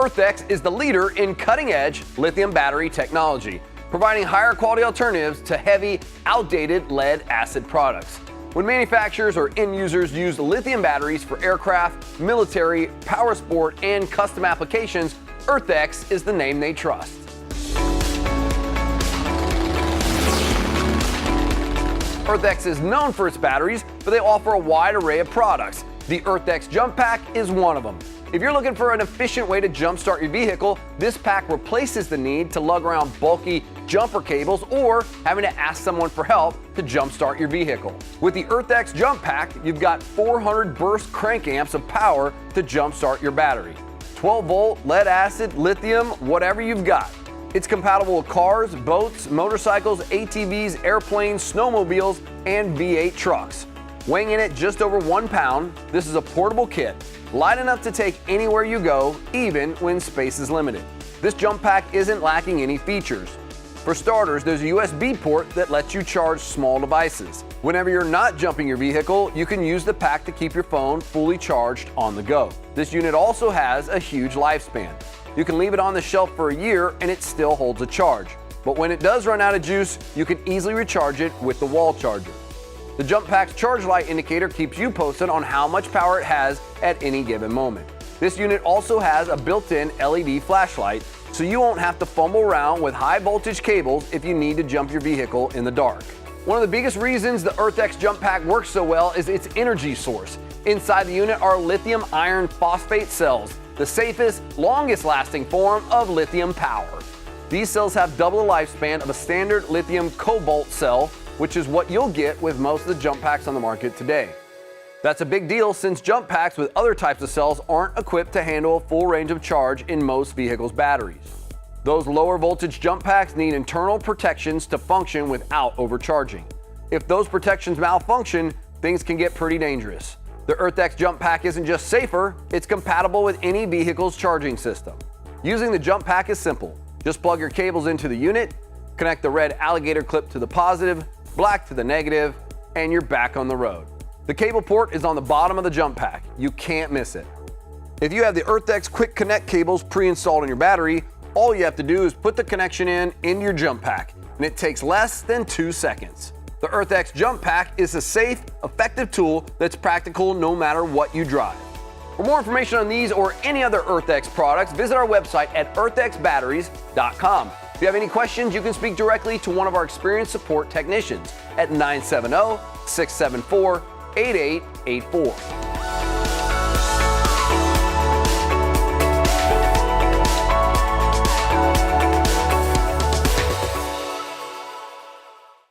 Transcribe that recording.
EarthX is the leader in cutting-edge lithium battery technology, providing higher quality alternatives to heavy, outdated lead-acid products. When manufacturers or end users use lithium batteries for aircraft, military, power sport, and custom applications, EarthX is the name they trust. EarthX is known for its batteries, but they offer a wide array of products. The EarthX Jump Pack is one of them. If you're looking for an efficient way to jumpstart your vehicle, this pack replaces the need to lug around bulky jumper cables or having to ask someone for help to jumpstart your vehicle. With the EarthX Jump Pack, you've got 400 burst crank amps of power to jumpstart your battery. 12-volt, lead-acid, lithium, whatever you've got. It's compatible with cars, boats, motorcycles, ATVs, airplanes, snowmobiles, and V8 trucks. Weighing in at just over 1 pound, this is a portable kit, light enough to take anywhere you go, even when space is limited. This jump pack isn't lacking any features. For starters, there's a USB port that lets you charge small devices. Whenever you're not jumping your vehicle, you can use the pack to keep your phone fully charged on the go. This unit also has a huge lifespan. You can leave it on the shelf for a year and it still holds a charge. But when it does run out of juice, you can easily recharge it with the wall charger. The Jump Pack's charge light indicator keeps you posted on how much power it has at any given moment. This unit also has a built-in LED flashlight, so you won't have to fumble around with high voltage cables if you need to jump your vehicle in the dark. One of the biggest reasons the EarthX Jump Pack works so well is its energy source. Inside the unit are lithium iron phosphate cells, the safest, longest lasting form of lithium power. These cells have double the lifespan of a standard lithium cobalt cell, which is what you'll get with most of the jump packs on the market today. That's a big deal since jump packs with other types of cells aren't equipped to handle a full range of charge in most vehicles' batteries. Those lower voltage jump packs need internal protections to function without overcharging. If those protections malfunction, things can get pretty dangerous. The EarthX Jump Pack isn't just safer, it's compatible with any vehicle's charging system. Using the Jump Pack is simple. Just plug your cables into the unit, connect the red alligator clip to the positive, black to the negative, and you're back on the road. The cable port is on the bottom of the Jump Pack. You can't miss it. If you have the EarthX Quick Connect cables pre-installed on your battery, all you have to do is put the connection into your Jump Pack, and it takes less than 2 seconds. The EarthX Jump Pack is a safe, effective tool that's practical no matter what you drive. For more information on these or any other EarthX products, visit our website at earthxbatteries.com. If you have any questions, you can speak directly to one of our experienced support technicians at 970-674-8884.